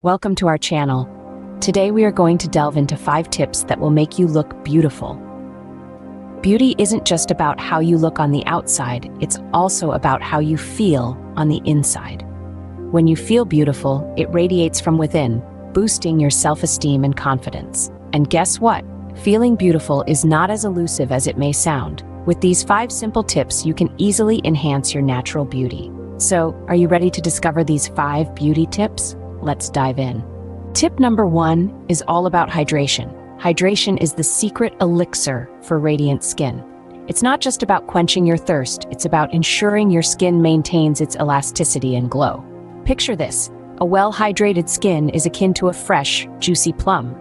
Welcome to our channel. Today we are going to delve into 5 tips that will make you look beautiful. Beauty isn't just about how you look on the outside, it's also about how you feel on the inside. When you feel beautiful, it radiates from within, boosting your self-esteem and confidence. And guess what? Feeling beautiful is not as elusive as it may sound. With these 5 simple tips, you can easily enhance your natural beauty. So, are you ready to discover these 5 beauty tips? Let's dive in. Tip number 1 is all about hydration. Hydration is the secret elixir for radiant skin. It's not just about quenching your thirst, it's about ensuring your skin maintains its elasticity and glow. Picture this: a well-hydrated skin is akin to a fresh, juicy plum.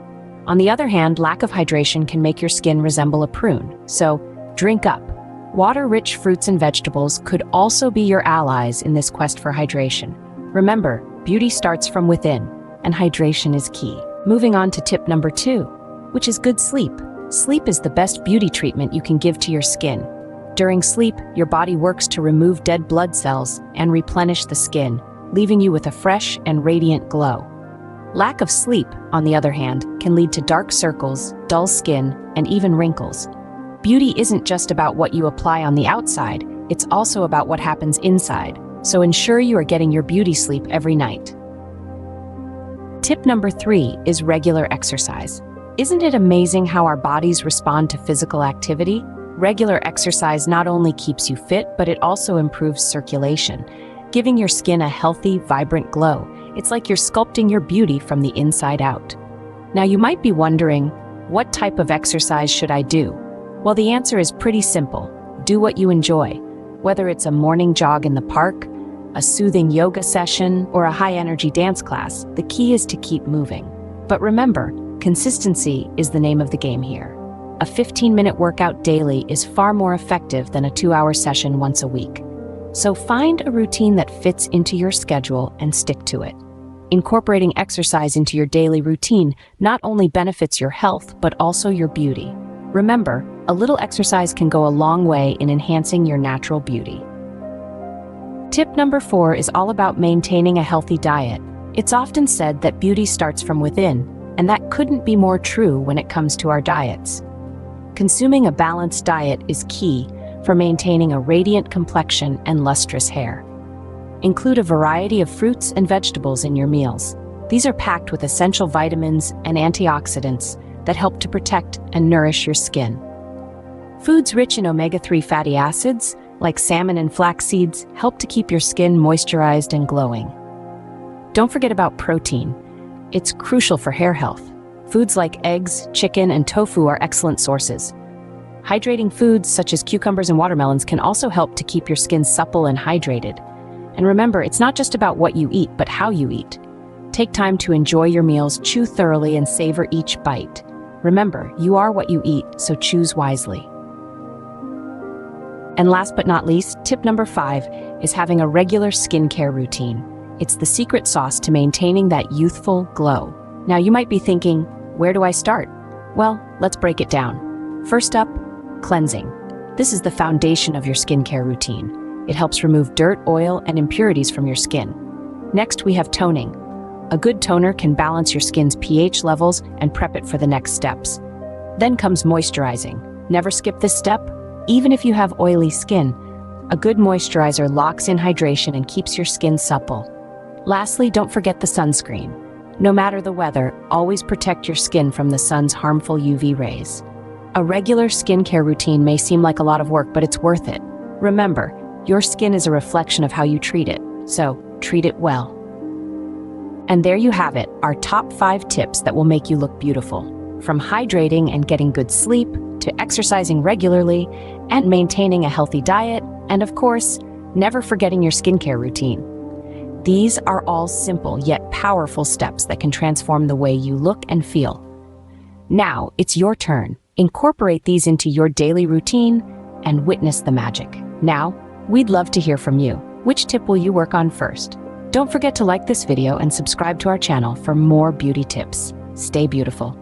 On the other hand, lack of hydration can make your skin resemble a prune. So, drink up. Water-rich fruits and vegetables could also be your allies in this quest for hydration. Remember, beauty starts from within, and hydration is key. Moving on to tip number 2, which is good sleep. Sleep is the best beauty treatment you can give to your skin. During sleep, your body works to remove dead blood cells and replenish the skin, leaving you with a fresh and radiant glow. Lack of sleep, on the other hand, can lead to dark circles, dull skin, and even wrinkles. Beauty isn't just about what you apply on the outside, it's also about what happens inside. So ensure you are getting your beauty sleep every night. Tip number 3 is regular exercise. Isn't it amazing how our bodies respond to physical activity? Regular exercise not only keeps you fit, but it also improves circulation, giving your skin a healthy, vibrant glow. It's like you're sculpting your beauty from the inside out. Now you might be wondering, what type of exercise should I do? Well, the answer is pretty simple. Do what you enjoy. Whether it's a morning jog in the park, a soothing yoga session, or a high-energy dance class, the key is to keep moving. But remember, consistency is the name of the game here. A 15-minute workout daily is far more effective than a 2-hour session once a week. So find a routine that fits into your schedule and stick to it. Incorporating exercise into your daily routine not only benefits your health, but also your beauty. Remember, a little exercise can go a long way in enhancing your natural beauty. Tip number 4 is all about maintaining a healthy diet. It's often said that beauty starts from within, and that couldn't be more true when it comes to our diets. Consuming a balanced diet is key for maintaining a radiant complexion and lustrous hair. Include a variety of fruits and vegetables in your meals. These are packed with essential vitamins and antioxidants that help to protect and nourish your skin. Foods rich in omega-3 fatty acids, like salmon and flax seeds, help to keep your skin moisturized and glowing. Don't forget about protein. It's crucial for hair health. Foods like eggs, chicken, and tofu are excellent sources. Hydrating foods such as cucumbers and watermelons can also help to keep your skin supple and hydrated. And remember, it's not just about what you eat, but how you eat. Take time to enjoy your meals, chew thoroughly, and savor each bite. Remember, you are what you eat, so choose wisely. And last but not least, tip number 5 is having a regular skincare routine. It's the secret sauce to maintaining that youthful glow. Now you might be thinking, where do I start? Well, let's break it down. First up, cleansing. This is the foundation of your skincare routine. It helps remove dirt, oil, and impurities from your skin. Next, we have toning. A good toner can balance your skin's pH levels and prep it for the next steps. Then comes moisturizing. Never skip this step. Even if you have oily skin, a good moisturizer locks in hydration and keeps your skin supple. Lastly, don't forget the sunscreen. No matter the weather, always protect your skin from the sun's harmful UV rays. A regular skincare routine may seem like a lot of work, but it's worth it. Remember, your skin is a reflection of how you treat it, so treat it well. And there you have it, our top 5 tips that will make you look beautiful. From hydrating and getting good sleep, to exercising regularly, and maintaining a healthy diet, and of course, never forgetting your skincare routine. These are all simple yet powerful steps that can transform the way you look and feel. Now, it's your turn. Incorporate these into your daily routine and witness the magic. Now, we'd love to hear from you. Which tip will you work on first? Don't forget to like this video and subscribe to our channel for more beauty tips. Stay beautiful.